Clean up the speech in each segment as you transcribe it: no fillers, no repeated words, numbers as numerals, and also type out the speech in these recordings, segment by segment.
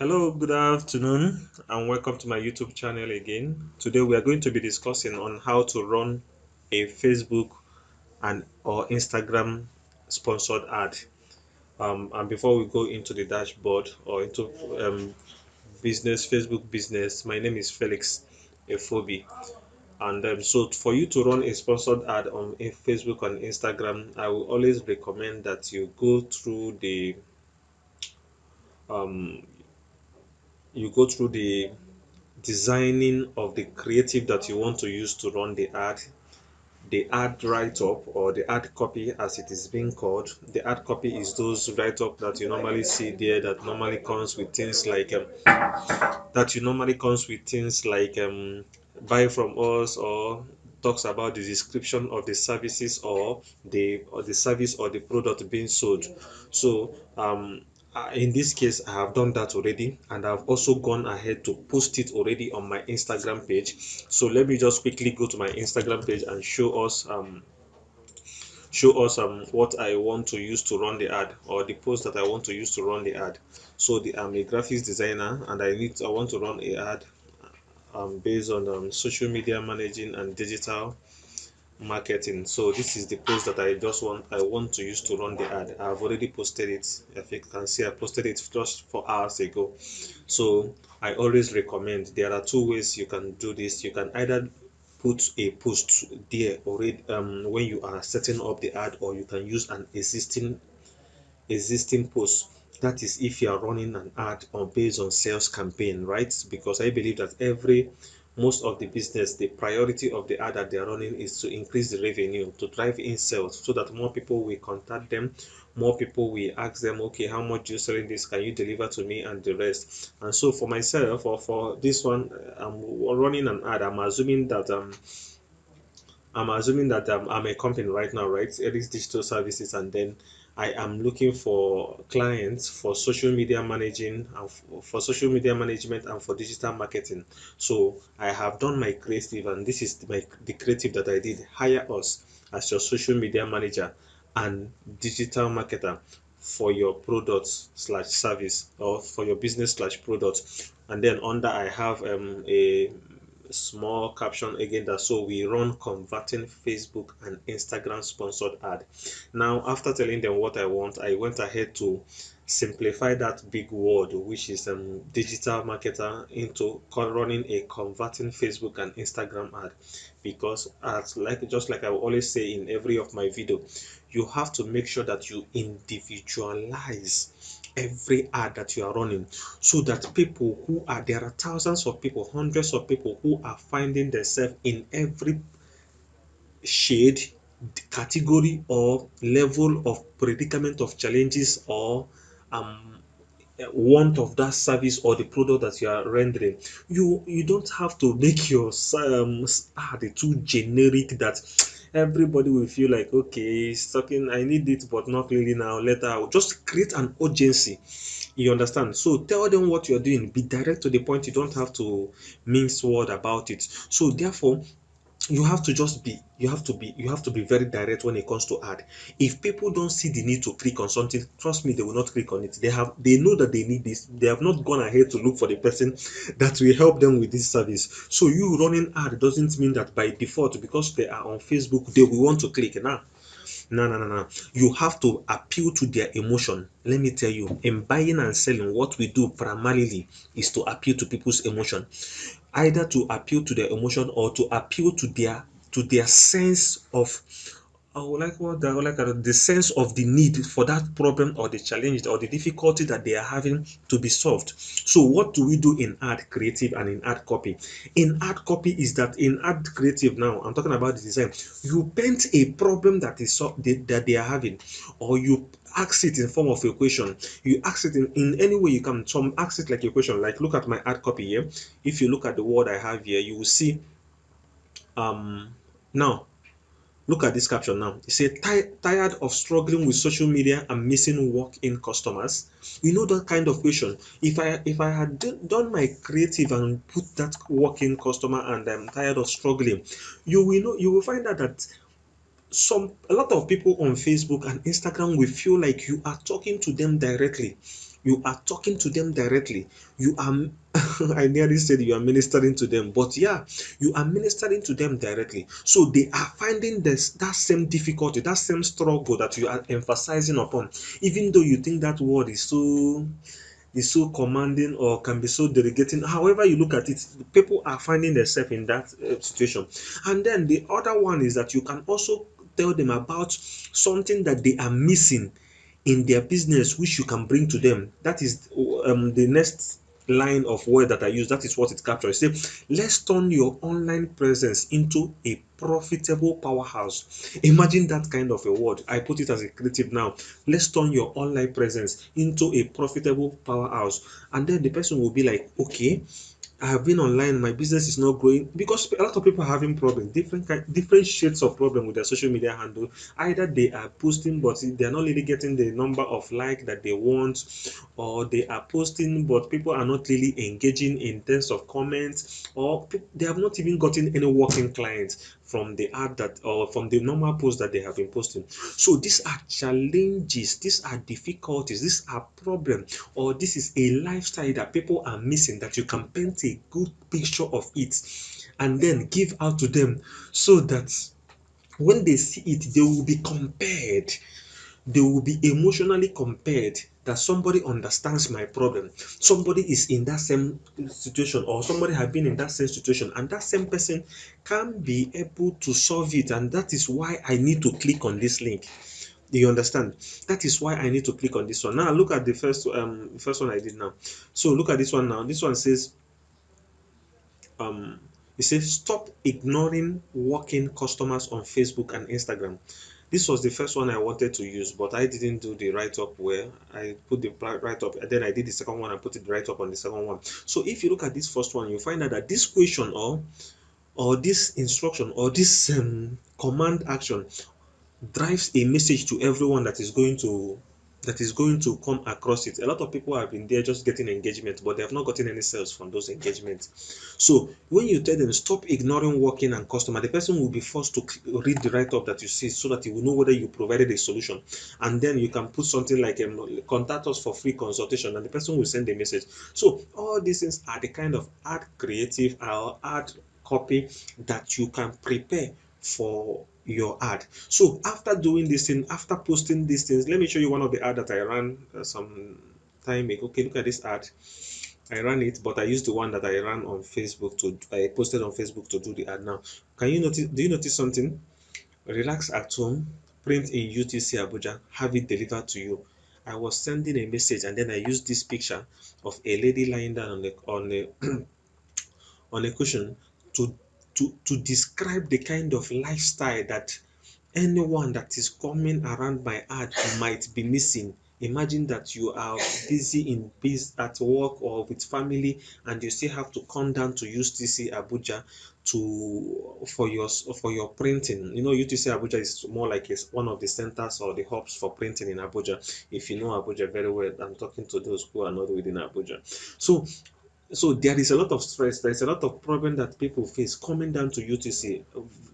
Hello, good afternoon, and welcome to my YouTube channel again. Today we are going to be discussing on how to run a Facebook and or Instagram sponsored ad. And before we go into the dashboard or into Facebook business, my name is Felix Efobi. And so for you to run a sponsored ad on a Facebook and Instagram, I will always recommend that you go through the um, designing of the creative that you want to use to run the ad write-up or the ad copy as it is being called. The ad copy is those write-up that you normally see there that normally comes with things like buy from us, or talks about the description of the services or the service or the product being sold. So in this case, I have done that already, and I've also gone ahead to post it already on my Instagram page. So let me just quickly go to my Instagram page and show us what I want to use to run the ad, or the post that I want to use to run the ad. So I'm a graphics designer, and I want to run a ad based on social media managing and digital marketing. So this is the post that I want to use to run the ad. I've already posted it. If you can see, I posted it just 4 hours ago. So I always recommend, there are two ways you can do this. You can either put a post there already when you are setting up the ad, or you can use an existing post. That is if you are running an ad on based on sales campaign, right? Because I believe that every most of the business, the priority of the ad that they are running is to increase the revenue, to drive in sales, so that more people will contact them, more people will ask them, okay, how much you selling this, can you deliver to me, and the rest. And so for myself, or for this one, I'm running an ad. I'm assuming that I'm a company right now, right? Elix Digital Services, and then I am looking for clients for social media managing and for social media management and for digital marketing. So I have done my creative, and this is the creative that I did. Hire us as your social media manager and digital marketer for your products slash service, or for your business slash product. And then under I have a small caption again, that so we run converting Facebook and Instagram sponsored ad. Now after telling them what I want, I went ahead to simplify that big word, which is digital marketer, into running a converting Facebook and Instagram ad. Because as like just like I always say in every of my video, you have to make sure that you individualize every ad that you are running, so that there are thousands of people, hundreds of people who are finding themselves in every shade, category, or level of predicament of challenges, or um want of that service or the product that you are rendering. You don't have to make your ad too generic that everybody will feel like, okay, it's talking, I need it but not really now, later. I'll just create an urgency. You understand? So tell them what you're doing, be direct to the point. You don't have to mince word about it. So therefore, you have to be very direct when it comes to ad. If people don't see the need to click on something, trust me, they will not click on it. They know that they need this. They have not gone ahead to look for the person that will help them with this service. So you running ad doesn't mean that by default, because they are on Facebook, they will want to click. Now, no, no, no, no. You have to appeal to their emotion. Let me tell you, in buying and selling, what we do primarily is to appeal to people's emotion, either to appeal to their emotion or to appeal to their sense of, I would like what I would like the sense of the need for that problem or the challenge or the difficulty that they are having to be solved. So what do we do in ad creative and in ad copy? In ad copy is that in ad creative, now I'm talking about the design. You paint a problem that that they are having, or you ask it in form of equation. You ask it in any way you can. Some ask it like equation. Like, look at my ad copy here. If you look at the word I have here, you will see now, look at this caption now. It says, tired of struggling with social media and missing walk-in customers. You know that kind of question. If I had done my creative and put that walk-in customer and I'm tired of struggling, you will find out that a lot of people on Facebook and Instagram will feel like you are talking to them directly. You are talking to them directly. You are, I nearly said you are ministering to them, but yeah, you are ministering to them directly. So they are finding this that same difficulty, that same struggle that you are emphasizing upon, even though you think that word is so commanding or can be so delegating. However, you look at it, people are finding themselves in that situation. And then the other one is that you can also tell them about something that they are missing in their business, which you can bring to them. That is the next line of word that I use. That is what it captures. Say, let's turn your online presence into a profitable powerhouse. Imagine that kind of a word. I put it as a creative now. Let's turn your online presence into a profitable powerhouse. And then the person will be like, okay, I have been online, my business is not growing, because a lot of people are having problems, different shades of problem with their social media handle. Either they are posting, but they are not really getting the number of like that they want, or they are posting, but people are not really engaging in terms of comments, or they have not even gotten any working clients from the ad that, or from the normal post that they have been posting. So these are challenges, these are difficulties, these are problems, or this is a lifestyle that people are missing, that you can paint a good picture of it and then give out to them, so that when they see it, they will be compared, they will be emotionally compared, that somebody understands my problem, somebody is in that same situation, or somebody has been in that same situation, and that same person can be able to solve it. And that is why I need to click on this link. Do you understand? That is why I need to click on this one. Now look at the first one I did now. So look at this one now. This one says, um it says, stop ignoring walking customers on Facebook and Instagram. This was the first one I wanted to use, but I didn't do the write-up where I put the write-up, and then I did the second one and put it write-up on the second one. So if you look at this first one, you find out that this question, or this instruction, or this command action drives a message to everyone that is going to come across it. A lot of people have been there just getting engagement, but they have not gotten any sales from those engagements. So when you tell them stop ignoring working and customer, the person will be forced to read the write-up that you see, so that he will know whether you provided a solution. And then you can put something like contact us for free consultation, and the person will send a message. So all these things are the kind of ad creative or ad copy that you can prepare for your ad. So after doing this thing, after posting these things, let me show you one of the ad that I ran some time ago. Okay, look at this ad. I ran it, but I used the one that I ran on Facebook I posted on Facebook to do the ad. Now, do you notice something? Relax at home, print in UTC Abuja, have it delivered to you. I was sending a message, and then I used this picture of a lady lying down on a cushion to to describe the kind of lifestyle that anyone that is coming around my ad might be missing. Imagine that you are busy at work or with family, and you still have to come down to UTC Abuja for your printing. UTC Abuja is more like one of the centers or the hubs for printing in Abuja. If you know Abuja very well, I'm talking to those who are not within Abuja. So there is a lot of stress, there is a lot of problem that people face coming down to UTC,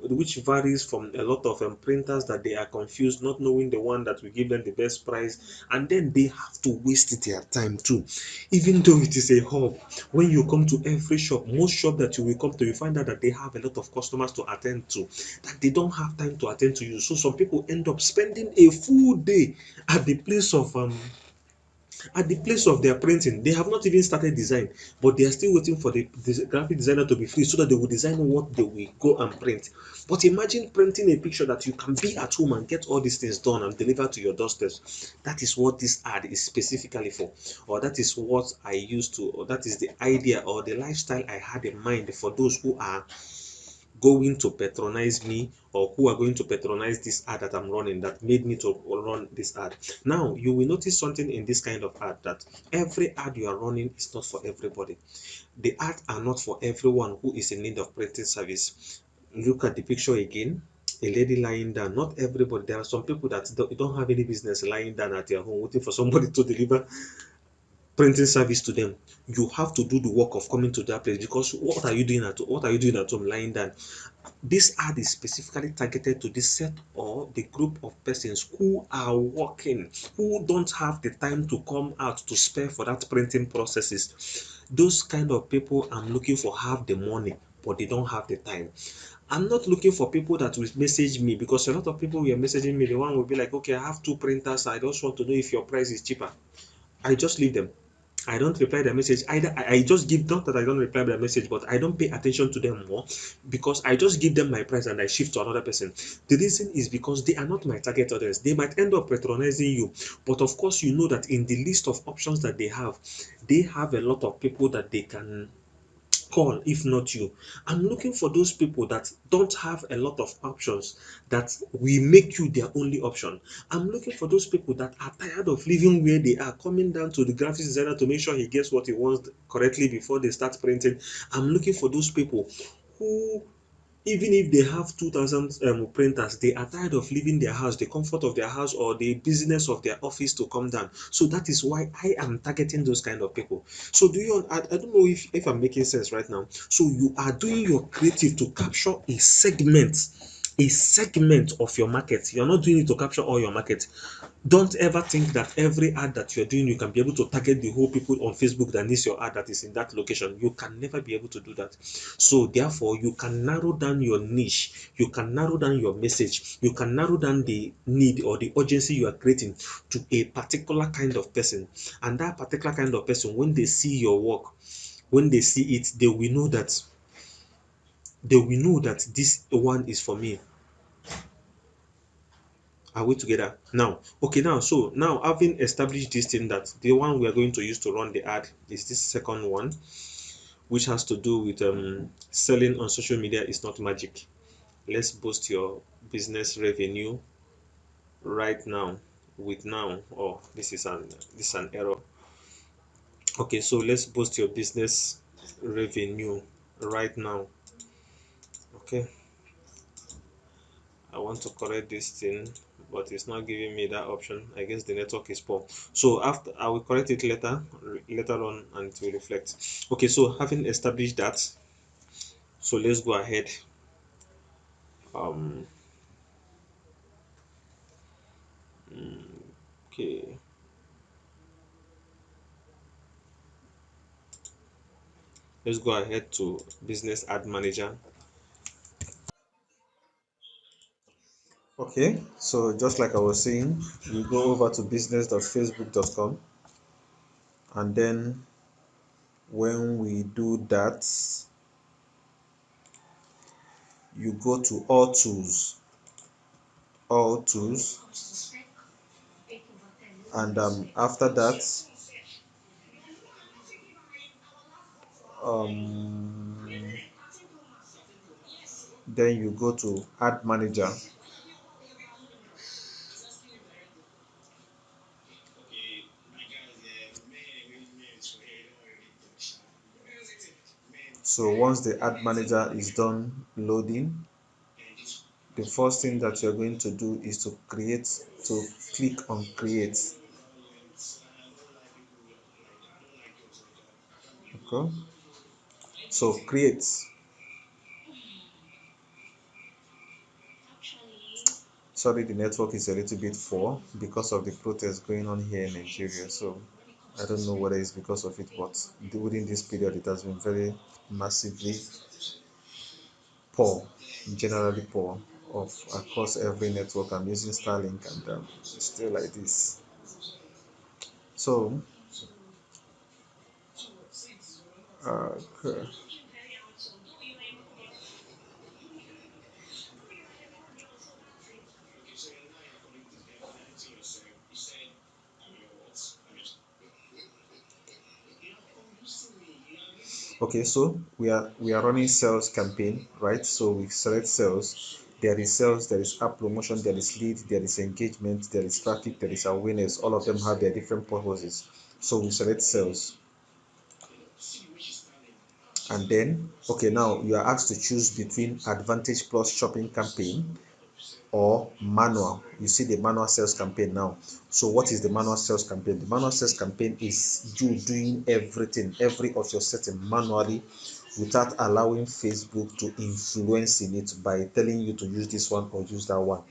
which varies from a lot of printers that they are confused, not knowing the one that will give them the best price, and then they have to waste their time too. Even though it is a hub, when you come to every shop, most shop that you will come to, you find out that they have a lot of customers to attend to, that they don't have time to attend to you. So some people end up spending a full day at the place of their printing. They have not even started design, but they are still waiting for the graphic designer to be free, so that they will design what they will go and print. But imagine printing a picture that you can be at home and get all these things done and delivered to your doorstep. That is what this ad is specifically for, or that is what I used to, or that is the idea or the lifestyle I had in mind for those who are going to patronize me, or who are going to patronize this ad that I'm running, that made me to run this ad. Now, you will notice something in this kind of ad, that every ad you are running is not for everybody. The ads are not for everyone who is in need of printing service. Look at the picture again. A lady lying down. Not everybody. There are some people that don't have any business lying down at their home waiting for somebody to deliver printing service to them. You have to do the work of coming to that place, because what are you doing at home lying down? This ad is specifically targeted to this set or the group of persons who are working, who don't have the time to come out to spare for that printing processes. Those kind of people I'm looking for have the money, but they don't have the time. I'm not looking for people that will message me, because a lot of people were messaging me. The one will be like, okay, I have two printers. I just want to know if your price is cheaper. I just leave them. I don't reply their message either. I just give, not that I don't reply their message, but I don't pay attention to them more, because I just give them my price and I shift to another person. The reason is because they are not my target audience. They might end up patronizing you, but of course, you know that in the list of options that they have a lot of people that they can call if not you. I'm looking for those people that don't have a lot of options, that will make you their only option. I'm looking for those people that are tired of living where they are, coming down to the graphics designer to make sure he gets what he wants correctly before they start printing. I'm looking for those people who, even if they have 2,000 printers, they are tired of leaving their house, the comfort of their house or the business of their office to come down. So that is why I am targeting those kind of people. So I don't know if I'm making sense right now. So you are doing your creative to capture a segment of your market. You're not doing it to capture all your market. Don't ever think that every ad that you're doing, you can be able to target the whole people on Facebook that needs your ad that is in that location. You can never be able to do that. So therefore, you can narrow down your niche, you can narrow down your message, you can narrow down the need or the urgency you are creating to a particular kind of person. And that particular kind of person, when they see your work, when they see it, they will know that this one is for me. Are we together now? Okay, now, so now having established this thing, that the one we are going to use to run the ad is this second one, which has to do with selling on social media is not magic. Let's boost your business revenue right now with now. Oh, this is an error. Okay, so let's boost your business revenue right now. Okay, I want to correct this thing, but it's not giving me that option. I guess the network is poor. So after, I will correct it later on, and it will reflect. Okay, so having established that, so let's go ahead. Um, okay, let's go ahead to Business Ad Manager. Okay, so just like I was saying, you go over to business.facebook.com, and then when we do that, you go to all tools, and after that, um, then you go to Ad Manager. So once the Ad Manager is done loading, the first thing that you're going to do is to click on create. Okay, so create. Sorry, the network is a little bit poor because of the protest going on here in Nigeria. So I don't know whether it's because of it, but within this period, it has been very massively poor, generally poor, of across every network. I'm using Starlink, and it's still like this. So, okay. Okay, so we are running sales campaign, right? So we select sales. There is sales, there is app promotion, there is lead, there is engagement, there is traffic, there is awareness. All of them have their different purposes. So we select sales, and then okay, now you are asked to choose between Advantage Plus shopping campaign or manual. You see the manual sales campaign now. So what is the manual sales campaign? The manual sales campaign is you doing everything, every of your setting manually, without allowing Facebook to influence in it by telling you to use this one or use that one.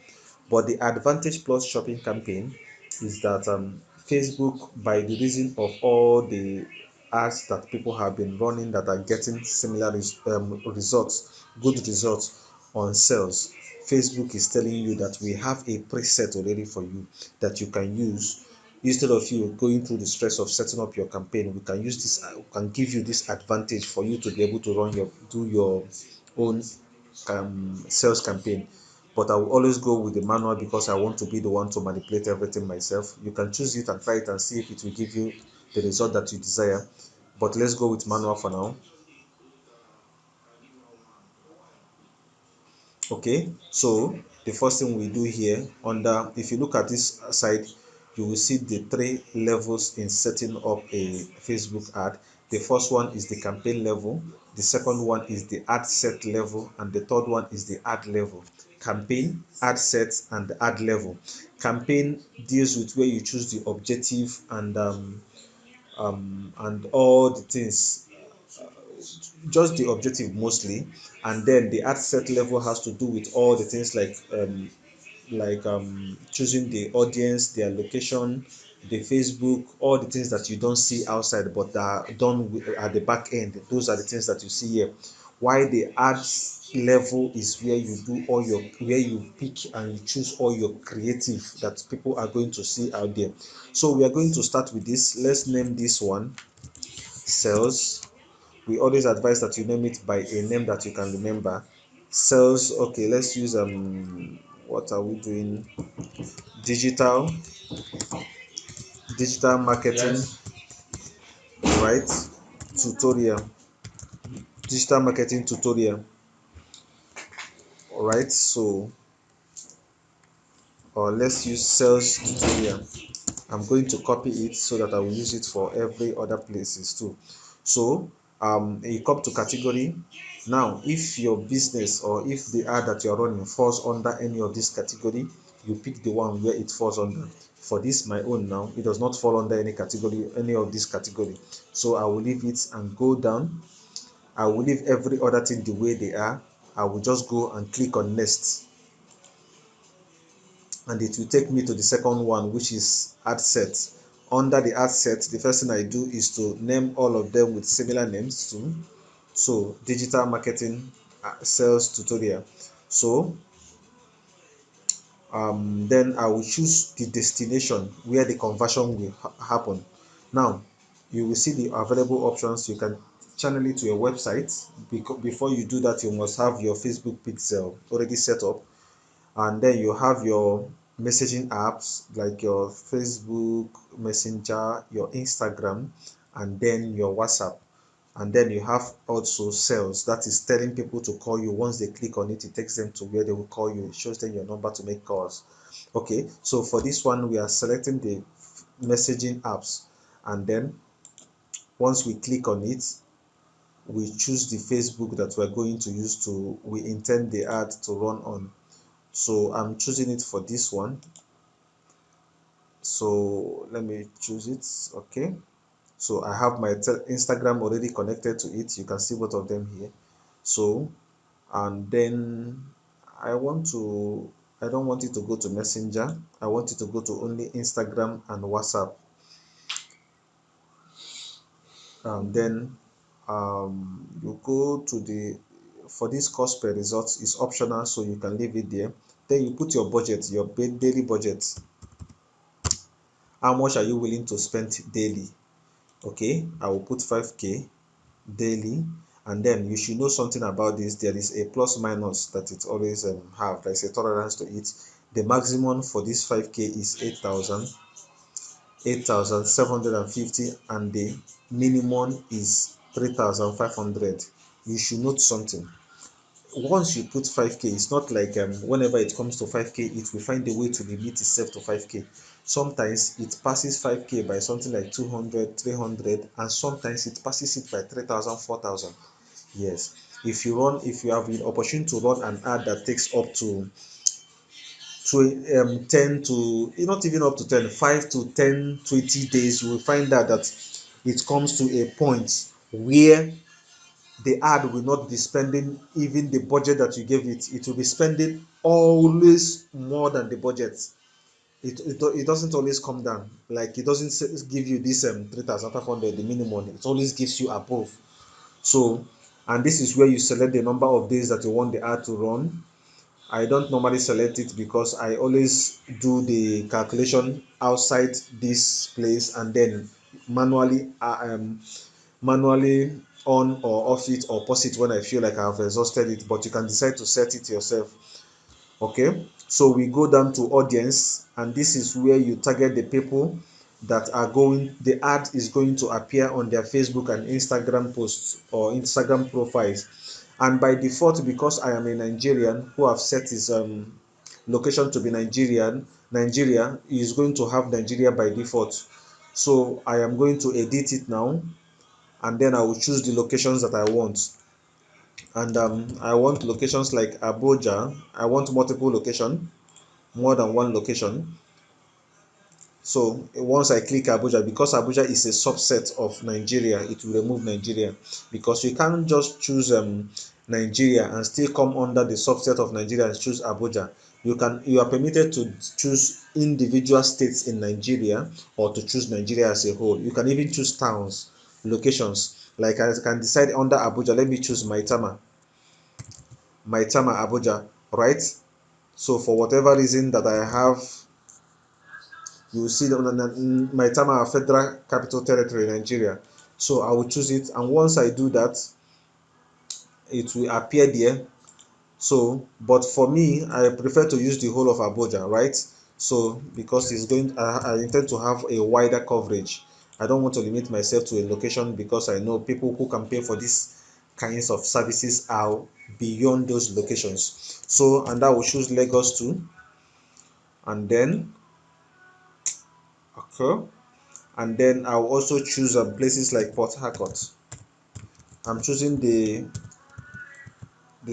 But the advantage plus shopping campaign is that Facebook, by the reason of all the ads that people have been running that are getting similar results, good results on sales, Facebook is telling you that we have a preset already for you that you can use. Instead of you going through the stress of setting up your campaign, we can use this, we can give you this advantage for you to be able to do your own sales campaign. But I will always go with the manual because I want to be the one to manipulate everything myself. You can choose it and try it and see if it will give you the result that you desire, but let's go with manual for now. Okay, so the first thing we do here, under, if you look at this side, you will see the three levels in setting up a Facebook ad. The first one is the campaign level, the second one is the ad set level, and the third one is the ad level. Campaign, ad set, and the ad level. Campaign deals with where you choose the objective and all the things, just the objective mostly. And then the ad set level has to do with all the things like choosing the audience, their location, the Facebook, all the things that you don't see outside but that are done at the back end. Those are the things that you see here. Why the ads level is where you do all your, where you pick and you choose all your creative that people are going to see out there. So we are going to start with this. Let's name this one sales. We always advise that you name it by a name that you can remember. Sales. Okay, let's use what are we doing? Digital marketing. Yes. Right? Tutorial. Digital marketing tutorial. All right, so, or let's use sales tutorial. I'm going to copy it so that I will use it for every other places too. So you come to category. Now if your business or if the ad that you're running falls under any of this category, you pick the one where it falls under. For this, my own, now it does not fall under any category, any of this category, so I will leave it and go down. I will leave every other thing the way they are. I will just go and click on next, and it will take me to the second one, which is ad set. Under the ad set, the first thing I do is to name all of them with similar names too. So digital marketing sales tutorial. So then I will choose the destination where the conversion will happen. Now you will see the available options. You can channel it to your website. Before you do that, you must have your Facebook pixel already set up, and then you have your messaging apps like your Facebook Messenger, your Instagram, and then your WhatsApp. And then you have also sales, that is telling people to call you. Once they click on it, it takes them to where they will call you. It shows them your number to make calls. Okay, so for this one, we are selecting the messaging apps, and then once we click on it, we choose the Facebook that we're going to use to, we intend the ad to run on. So I'm choosing it for this one. So let me choose it. Okay, so I have my Instagram already connected to it. You can see both of them here. So, and then I don't want it to go to Messenger. I want it to go to only Instagram and WhatsApp. And then you go to the, for this cost per result is optional, so you can leave it there. Then you put your budget, your daily budget. How much are you willing to spend daily? Okay, I will put 5k daily. And then you should know something about this. There is a plus minus that it always have. There is a tolerance to it. The maximum for this 5k is 8,750, and the minimum is 3,500. You should note something. Once you put 5k, it's not like whenever it comes to 5k, it will find a way to limit itself to 5k. Sometimes it passes 5k by something like 200, 300, and sometimes it passes it by 3,000, 4,000. Yes, if you have the opportunity to run an ad that takes up to 10 to, not even up to 10, 5 to 10, 20 days, you will find out that it comes to a point where the ad will not be spending even the budget that you gave it. It will be spending always more than the budget. It doesn't always come down. Like, it doesn't give you this 3,500 the minimum. It always gives you above. So, and this is where you select the number of days that you want the ad to run. I don't normally select it because I always do the calculation outside this place and then manually manually on or off it or pause it when I feel like I have exhausted it. But you can decide to set it yourself. Okay, so we go down to audience, and this is where you target the people that are going, the ad is going to appear on their Facebook and Instagram posts or Instagram profiles. And by default, because I am a Nigerian who have set his location to be Nigeria is going to have Nigeria by default. So I am going to edit it now, and then I will choose the locations that I want. And I want locations like Abuja. I want multiple location, more than one location. So once I click Abuja, because Abuja is a subset of Nigeria, it will remove Nigeria, because you can't just choose Nigeria and still come under the subset of Nigeria and choose Abuja. You are permitted to choose individual states in Nigeria or to choose Nigeria as a whole. You can even choose towns, locations. Like, I can decide under Abuja, let me choose Maitama, Abuja, right? So for whatever reason that I have, you will see that Maitama, Federal Capital Territory, Nigeria. So I will choose it, and once I do that, it will appear there. So, but for me, I prefer to use the whole of Abuja, right? So because it's going, I intend to have a wider coverage. I don't want to limit myself to a location, because I know people who can pay for these kinds of services are beyond those locations. So, and I will choose Lagos too, and then okay, and then I'll also choose places like Port Harcourt. I'm choosing the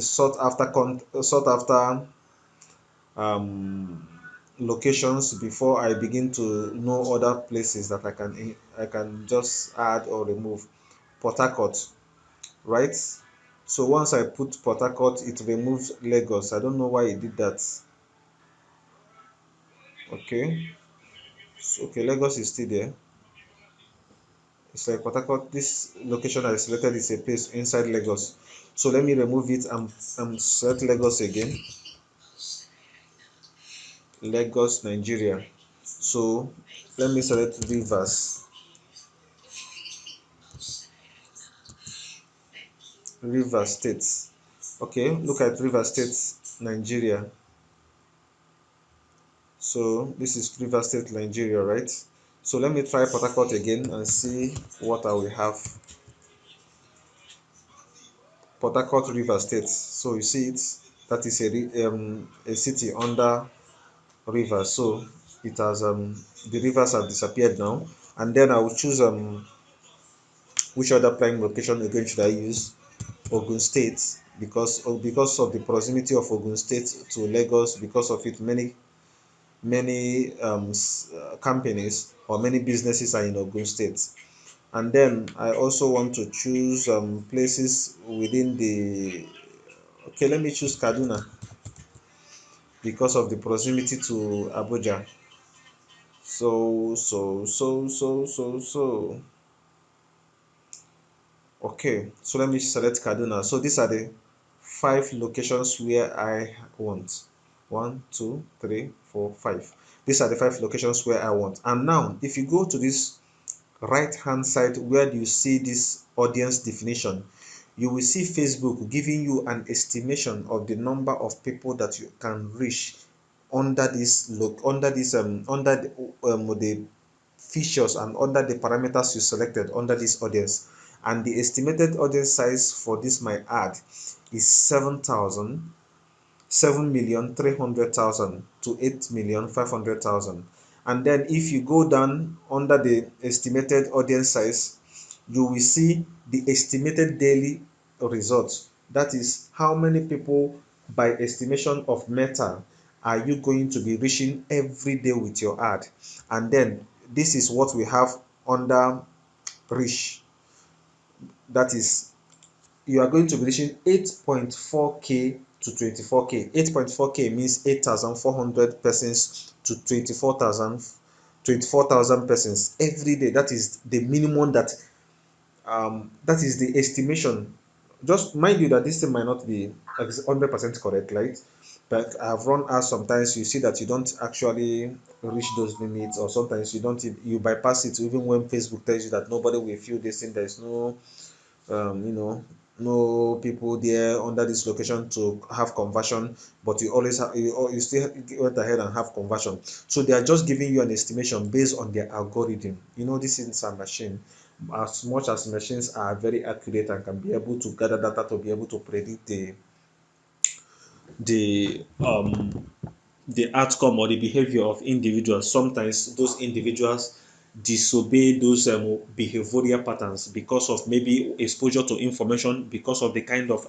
sought after um, locations before I begin to know other places that I can just add or remove. Port Harcourt, right? So once I put Port Harcourt, it removes Lagos. I don't know why it did that. Okay, so, okay, Lagos is still there. It's like Port Harcourt. This location I selected is a place inside Lagos. So let me remove it and select Lagos again. Lagos, Nigeria. So let me select Rivers. Rivers State. Okay, look at Rivers State, Nigeria. So this is Rivers State, Nigeria, right? So let me try Port Harcourt again and see what I will have. Port Harcourt, Rivers State. So you see it, that is a city under rivers. So it has the rivers have disappeared now. And then I will choose which other prime location again should I use? Ogun State, because of the proximity of Ogun State to Lagos. Because of it, many companies or many businesses are in Ogun State. And then I also want to choose places within the, okay, let me choose Kaduna, because of the proximity to Abuja. So okay, so let me select Kaduna. So these are the 5 locations where I want. 1, 2, 3, 4, 5. These are the 5 locations where I want. And now if you go to this right hand side, where do you see this audience definition, you will see Facebook giving you an estimation of the number of people that you can reach under the features and under the parameters you selected under this audience. And the estimated audience size for this my ad is 7,300,000 to 8,500,000. And then if you go down under the estimated audience size, you will see the estimated daily results. That is how many people by estimation of Meta are you going to be reaching every day with your ad? And then this is what we have under reach. That is, you are going to be reaching 8.4k to 24k. 8.4k means 8,400 persons to 24,000 persons every day. That is the minimum that is the estimation. Just mind you that this thing might not be 100% correct, right? But I've run ads sometimes you see that you don't actually reach those limits, or sometimes you bypass it even when Facebook tells you that nobody will feel this thing. There's no you know, no people there under this location to have conversion, but you always have you still went ahead and have conversion. So they are just giving you an estimation based on their algorithm. This is a machine. As much as machines are very accurate and can be able to gather data to be able to predict the um the outcome or the behavior of individuals, sometimes those individuals disobey those behavioral patterns because of maybe exposure to information, because of the kind of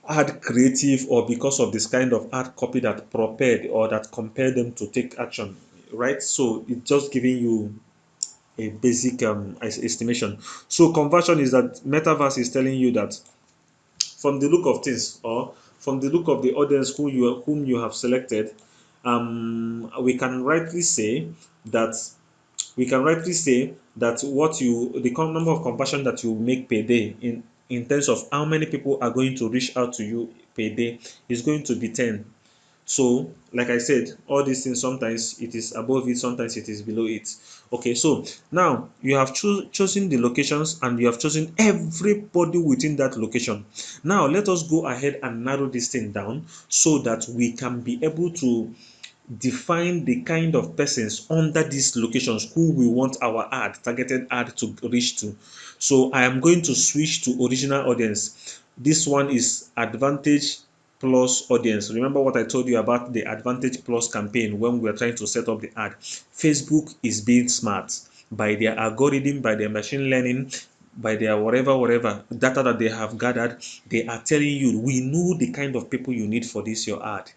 ad creative, or because of this kind of ad copy that prepared or that compelled them to take action, right? So it's just giving you a basic estimation. So conversion is that metaverse is telling you that from the look of things, or from the look of the audience whom you have selected, we can rightly say that what you the number of conversion that you make per day in terms of how many people are going to reach out to you per day is going to be 10. So, like I said, all these things, sometimes it is above it, sometimes it is below it. Okay, so now you have chosen the locations and you have chosen everybody within that location. Now, let us go ahead and narrow this thing down so that we can be able to define the kind of persons under these locations who we want our targeted ad to reach to. So I am going to switch to original audience. This one is Advantage Plus audience. Remember what I told you about the Advantage Plus campaign when we were trying to set up the ad. Facebook is being smart by their algorithm, by their machine learning, by their whatever data that they have gathered. They are telling you, we know the kind of people you need for this your ad.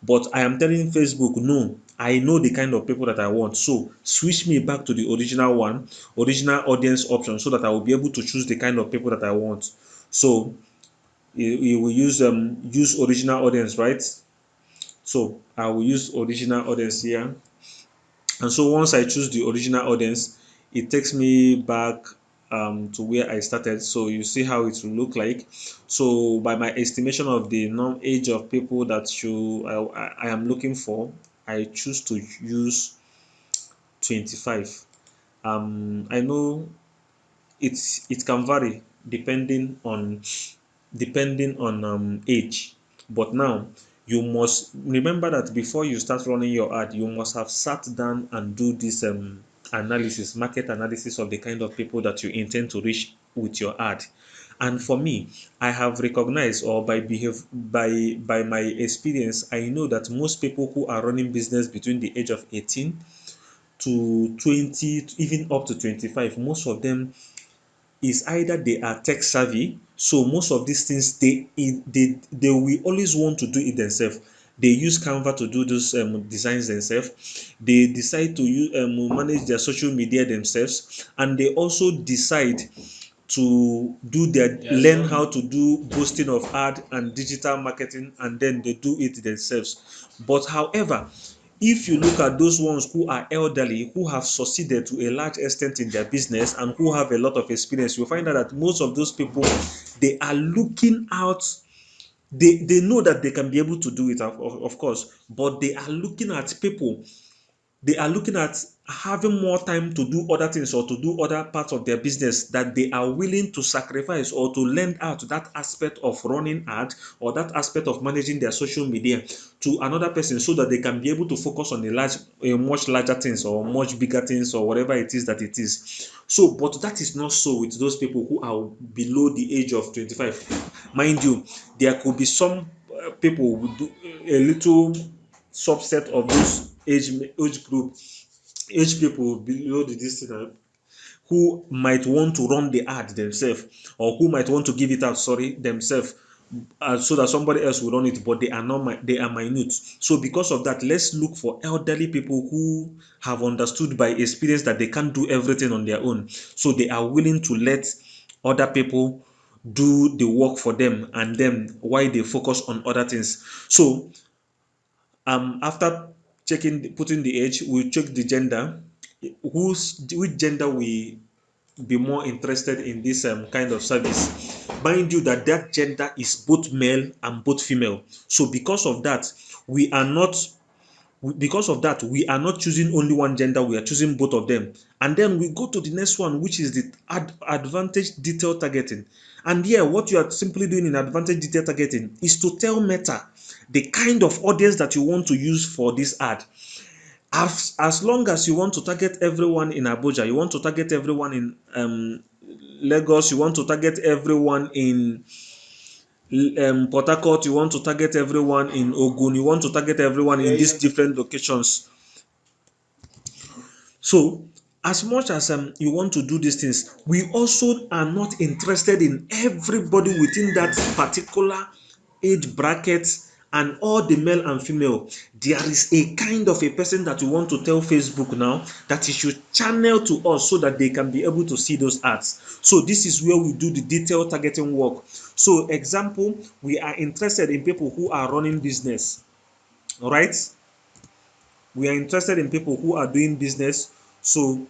But I am telling Facebook, no, I know the kind of people that I want. So switch me back to the original audience option, so that I will be able to choose the kind of people that I want. So you will use original audience, right? So I will use original audience here. And so once I choose the original audience, it takes me back to where I started. So you see how it will look like. So by my estimation of the age of people that I am looking for, I choose to use 25. I know it can vary depending on age, but now you must remember that before you start running your ad, you must have sat down and do this market analysis of the kind of people that you intend to reach with your ad. And for me, I have recognized, or by my experience, I know that most people who are running business between the age of 18 to 20, even up to 25, most of them is either they are tech savvy. So most of these things they will always want to do it themselves. They use Canva to do those designs themselves. They decide to manage their social media themselves, and they also decide to learn how to do boosting of ad and digital marketing, and then they do it themselves. But however, if you look at those ones who are elderly, who have succeeded to a large extent in their business and who have a lot of experience, you'll find out that most of those people, they are looking out. They know that they can be able to do it, of course, but they are looking at having more time to do other things or to do other parts of their business, that they are willing to sacrifice or to lend out that aspect of running ad or that aspect of managing their social media to another person, so that they can be able to focus on much larger things or much bigger things or whatever it is that it is. So, but that is not so with those people who are below the age of 25. Mind you, there could be some people who do a little subset of those age people below the distance, who might want to run the ad themselves, or who might want to give it out, themselves. so that somebody else will run it, but they are not they are minute. So because of that, let's look for elderly people who have understood by experience that they can't do everything on their own, so they are willing to let other people do the work for them, and then why they focus on other things. So after putting the age, we check the gender. Which gender we be more interested in this kind of service. Mind you that that gender is both male and both female. So because of that, we are not we are not choosing only one gender, we are choosing both of them. And then we go to the next one, which is the advantage detail targeting. And here, what you are simply doing in advantage detail targeting is to tell Meta the kind of audience that you want to use for this ad. As long as you want to target everyone in Abuja, you want to target everyone in Lagos, you want to target everyone in Port Harcourt, you want to target everyone in Ogun, you want to target everyone in these different locations. So, as much as you want to do these things, we also are not interested in everybody within that particular age bracket and all the male and female. There is a kind of a person that we want to tell Facebook now that he should channel to us so that they can be able to see those ads. So this is where we do the detailed targeting work. So example, we are interested in people who are running business, all right? We are interested in people who are doing business. So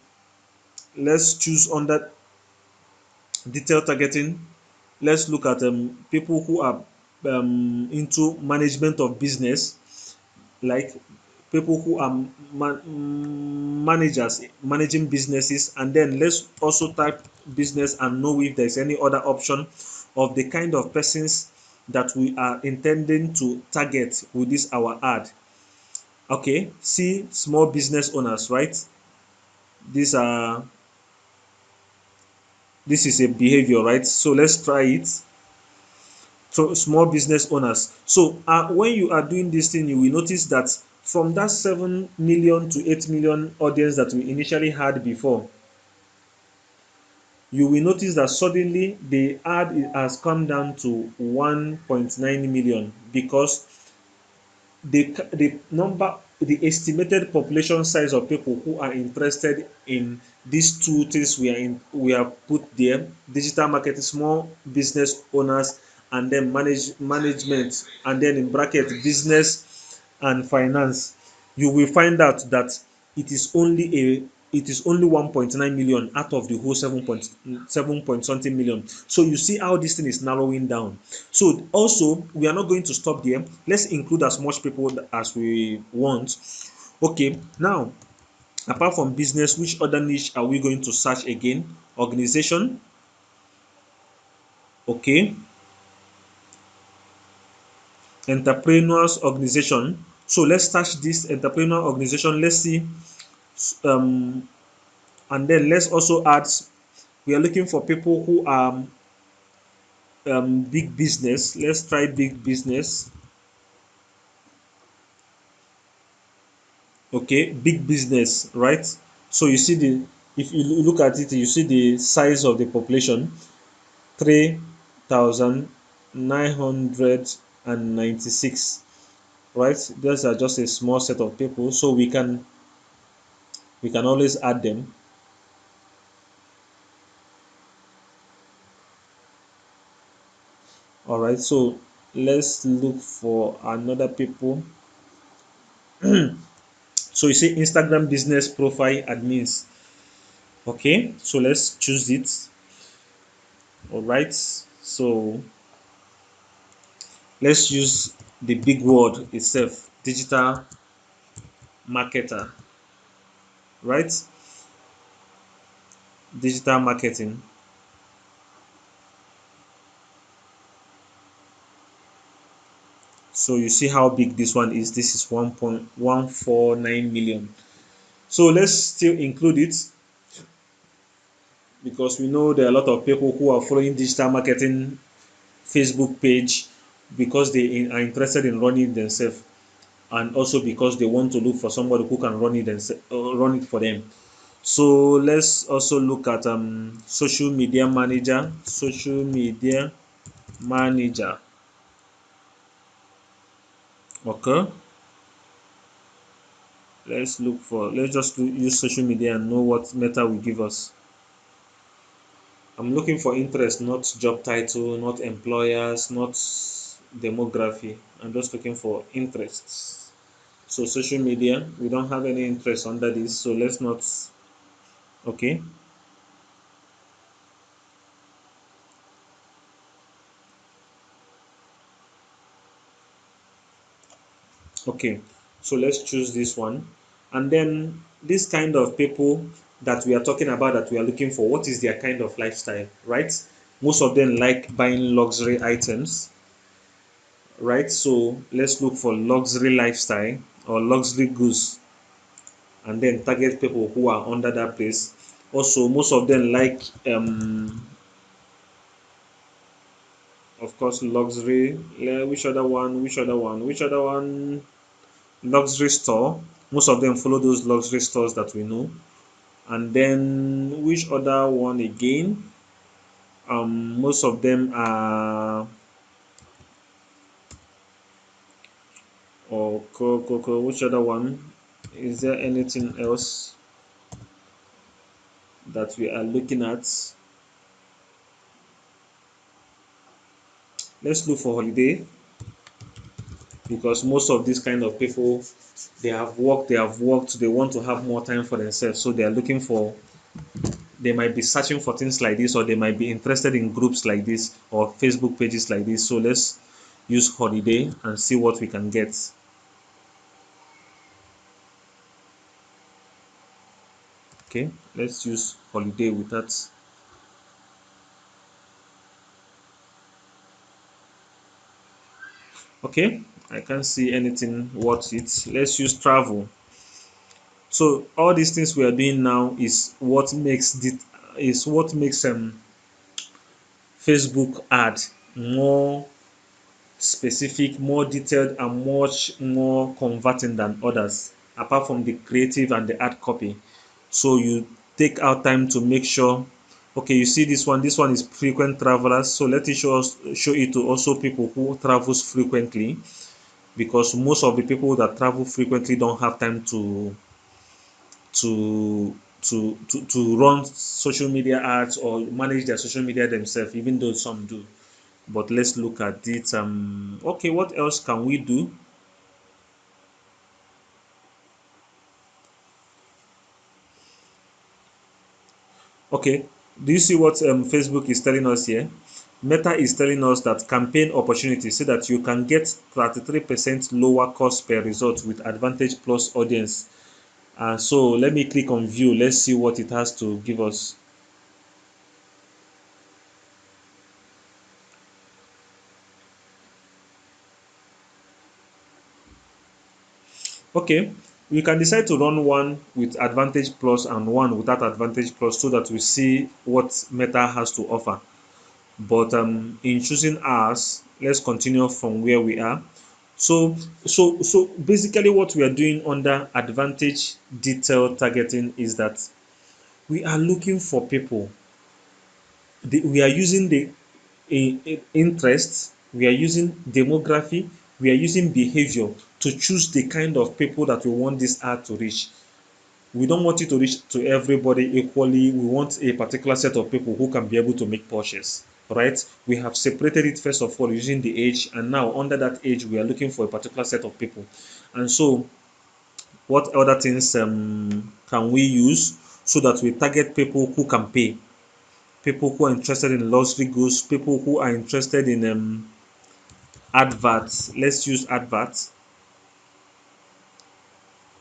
let's choose under detailed targeting. Let's look at people who are into management of business, like people who are managers managing businesses. And then let's also type business and know if there's any other option of the kind of persons that we are intending to target with this our ad. Okay, see, small business owners, right? These are this is a behavior, right? So let's try it. So small business owners. So when you are doing this thing, you will notice that from that 7 million to 8 million audience that we initially had before, you will notice that suddenly the ad has come down to 1.9 million because the estimated population size of people who are interested in these two things we are put there: digital marketing, small business owners, and then management, and then in bracket business and finance. You will find out that it is only 1.9 million out of the whole 7 point something million. So you see how this thing is narrowing down. So also, we are not going to stop there. Let's include as much people as we want. Okay, now apart from business, which other niche are we going to search again? Organization. Okay, entrepreneurs organization. So let's search this entrepreneur organization. Let's see, um, and then let's also add. We are looking for people who are big business. Let's try big business. Okay, big business, right? So you see if you look at it, you see the size of the population: 3,996, right? Those are just a small set of people, so we can always add them. All right, so let's look for another people. So you see Instagram business profile admins. Okay, so let's choose it. All right, so let's use the big word itself: digital marketer, right? Digital marketing. So you see how big this one is. This is 1.149 million. So let's still include it because we know there are a lot of people who are following digital marketing Facebook page because they are interested in running it themselves, and also because they want to look for somebody who can run it for them. So let's also look at social media manager. Social media manager. Okay, let's just use social media and know what Meta will give us. I'm looking for interest, not job title, not employers, not demography. I'm just looking for interests. So social media, we don't have any interest under this, so let's not. Okay, okay. So let's choose this one. And then this kind of people that we are talking about that we are looking for, what is their kind of lifestyle, right? Most of them like buying luxury items, right? So let's look for luxury lifestyle or luxury goods and then target people who are under that place. Also, most of them like, of course, luxury. Which other one? Which other one? Which other one? Luxury store. Most of them follow those luxury stores that we know. And then which other one again? Most of them are. Or which other one? Is there anything else that we are looking at? Let's look for holiday, because most of these kind of people, they want to have more time for themselves, so they are looking for, they might be searching for things like this, or they might be interested in groups like this or Facebook pages like this. So let's use holiday and see what we can get. Okay, let's use holiday with that. Okay, I can't see anything worth it. Let's use travel. So all these things we are doing now is what makes Facebook ad more specific, more detailed, and much more converting than others, apart from the creative and the ad copy. So you take out time to make sure, okay, you see this one is frequent travelers. So let it show it to also people who travels frequently, because most of the people that travel frequently don't have time to to run social media ads or manage their social media themselves, even though some do. But let's look at it. Okay, what else can we do? Okay, do you see what Facebook is telling us here? Meta is telling us that campaign opportunities, so that you can get 33% lower cost per result with Advantage Plus audience. So let me click on view. Let's see what it has to give us. Okay, we can decide to run one with Advantage Plus and one without Advantage Plus, so that we see what Meta has to offer. But in choosing ours, let's continue from where we are. So basically what we are doing under Advantage Detail Targeting is that we are looking for people. We are using the interests, we are using demography, we are using behavior to choose the kind of people that we want this ad to reach. We don't want it to reach to everybody equally. We want a particular set of people who can be able to make purchase, right? We have separated it first of all using the age, and now under that age we are looking for a particular set of people. And so what other things can we use so that we target people who can pay, people who are interested in luxury goods, people who are interested in adverts. Let's use adverts.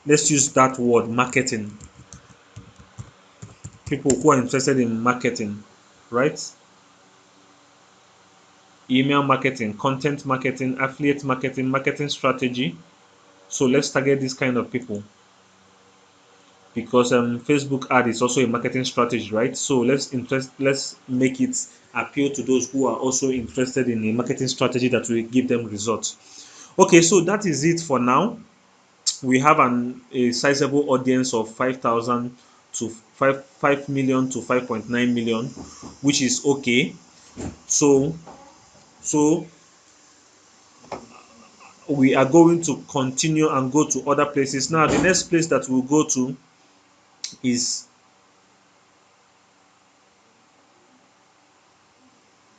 Let's use that word, marketing. People who are interested in marketing, right? Email marketing, content marketing, affiliate marketing, marketing strategy. So let's target this kind of people, because Facebook ad is also a marketing strategy, right? So let's make it appeal to those who are also interested in a marketing strategy that will give them results. Okay, so that is it for now. We have a sizable audience of 5,000 to 5 million to 5.9 million, which is okay. So so we are going to continue and go to other places. Now the next place that we'll go to is,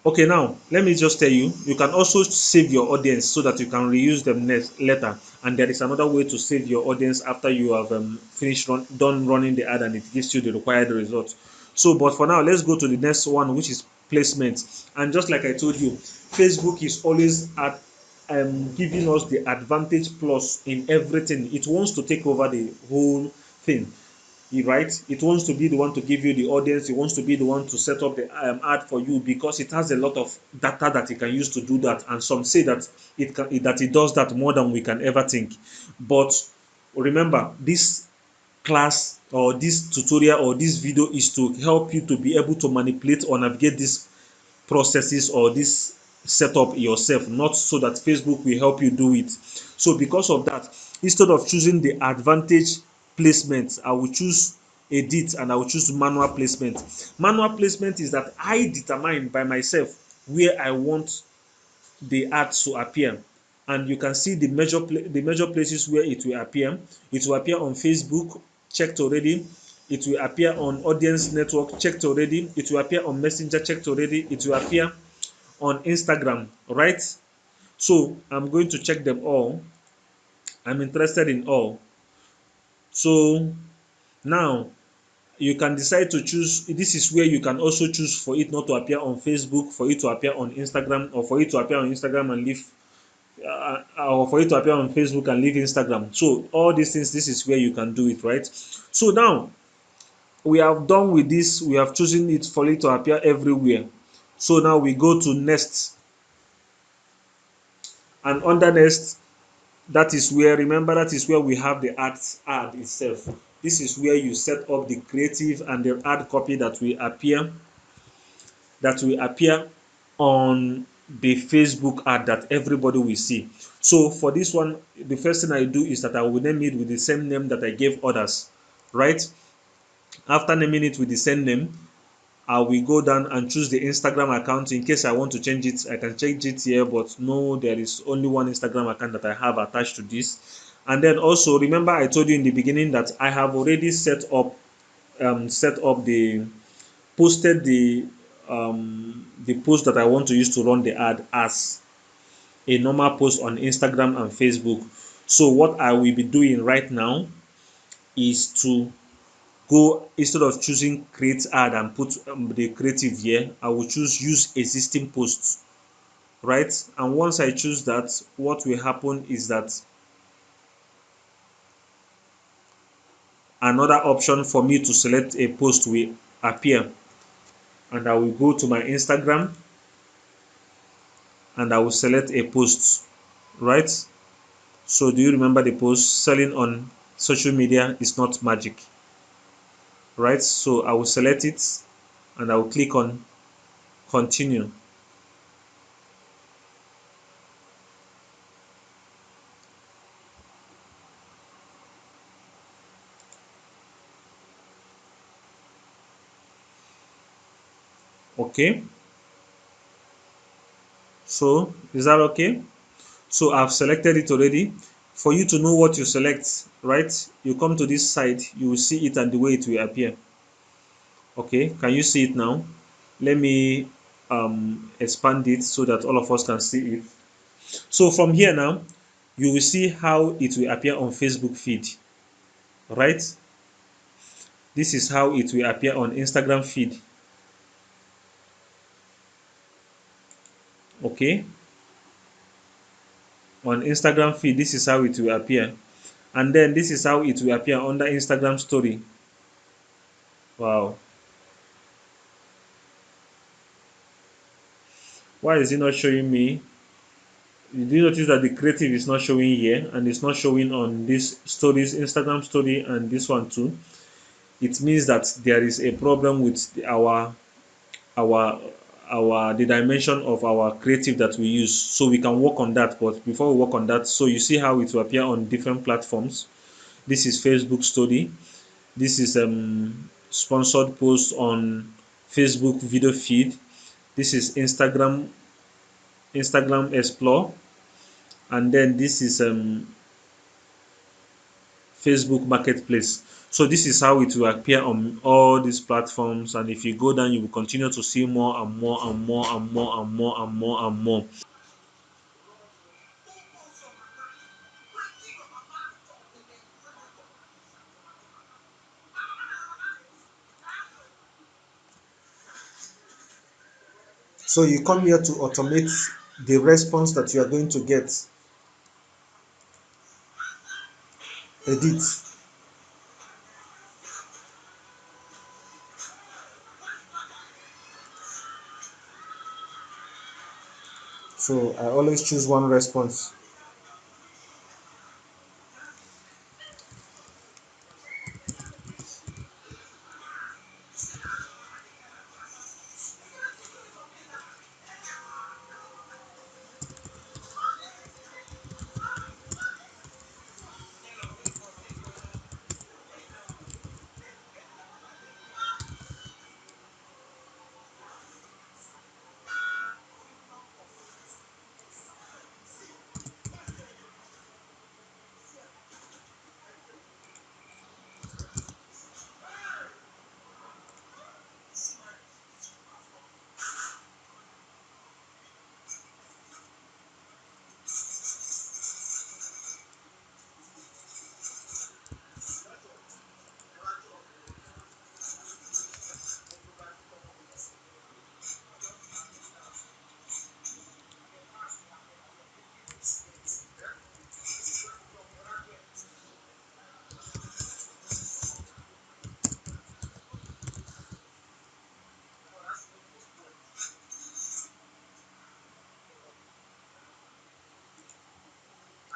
okay, now let me just tell you, you can also save your audience so that you can reuse them next later. And there is another way to save your audience after you have done running the ad and it gives you the required result. So, but for now, let's go to the next one, which is placement. And just like I told you, Facebook is always at giving us the advantage plus in everything. It wants to take over the whole thing, right? It wants to be the one to give you the audience. It wants to be the one to set up the ad for you, because it has a lot of data that it can use to do that. And some say that it does that more than we can ever think. But remember, this class or this tutorial or this video is to help you to be able to manipulate or navigate these processes or this setup yourself, not so that Facebook will help you do it. So because of that, instead of choosing the advantage placement, I will choose edit and I will choose manual placement. Manual placement is that I determine by myself where I want the ad to appear. And you can see the major places where it will appear. It will appear on Facebook, checked already. It will appear on audience network, checked already. It will appear on Messenger, checked already. It will appear on Instagram, right? So I'm going to check them all. I'm interested in all. So now you can decide to choose. This is where you can also choose for it not to appear on Facebook, for it to appear on Instagram, or for it to appear on Instagram and leave, or for it to appear on Facebook and leave Instagram. So all these things, this is where you can do it, right? So now we have done with this. We have chosen it for it to appear everywhere. So now we go to next, and under next, that is where, remember, that is where we have the ad itself. This is where you set up the creative and the ad copy that will appear on the Facebook ad that everybody will see. So for this one, the first thing I do is that I will name it with the same name that I gave others, right? After naming it with the same name, I will go down and choose the Instagram account. In case I want to change it, I can change it here, but no, there is only one Instagram account that I have attached to this. And then also remember, I told you in the beginning that I have already posted the post that I want to use to run the ad as a normal post on Instagram and Facebook. So what I will be doing right now is to go, instead of choosing create ad and put the creative here, I will choose use existing posts, right? And once I choose that, what will happen is that another option for me to select a post will appear, and I will go to my Instagram and I will select a post, right? So do you remember the post? Selling on social media is not magic, right? So I will select it and I will click on continue. Okay, so is that okay? So I've selected it already. For you to know what you select, right, you come to this side, you will see it and the way it will appear. Okay, can you see it now? Let me expand it so that all of us can see it. So from here now, you will see how it will appear on Facebook feed, right? This is how it will appear on Instagram feed. Okay, on Instagram feed, this is how it will appear. And then this is how it will appear under Instagram story. Wow. Why is it not showing me? Did you notice that the creative is not showing here and it's not showing on this stories, Instagram story, and this one too? It means that there is a problem with our the dimension of our creative that we use. So we can work on that. But before we work on that, so you see how it will appear on different platforms. This is Facebook story. This is sponsored post on Facebook video feed. This is Instagram Explore. and then this is Facebook Marketplace. So this is how it will appear on all these platforms. And if you go down, you will continue to see more and more and more and more and more and more and more. So you come here to automate the response that you are going to get. Edit. So I always choose one response.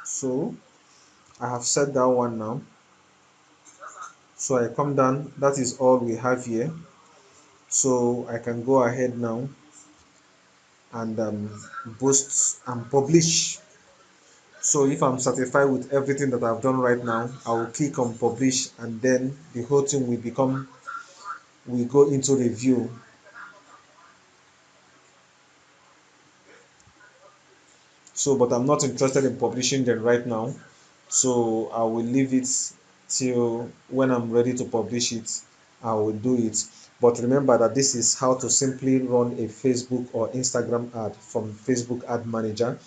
So I have set that one now. So I come down, that is all we have here. So I can go ahead now and boost and publish. So if I'm satisfied with everything that I've done right now, I will click on publish, and then the whole thing will go into review. So but I'm not interested in publishing them right now, so I will leave it till when I'm ready to publish it. I will do it. But remember that this is how to simply run a Facebook or Instagram ad from Facebook Ad Manager.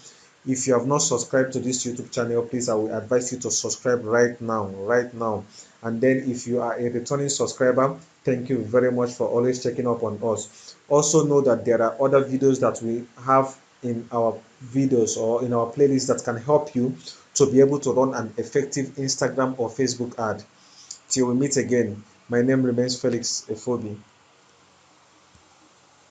If you have not subscribed to this YouTube channel, please, I will advise you to subscribe right now, right now. And then if you are a returning subscriber, thank you very much for always checking up on us. Also know that there are other videos that we have in our videos or in our playlist that can help you to be able to run an effective Instagram or Facebook ad. Till we meet again, my name remains Felix Efobi.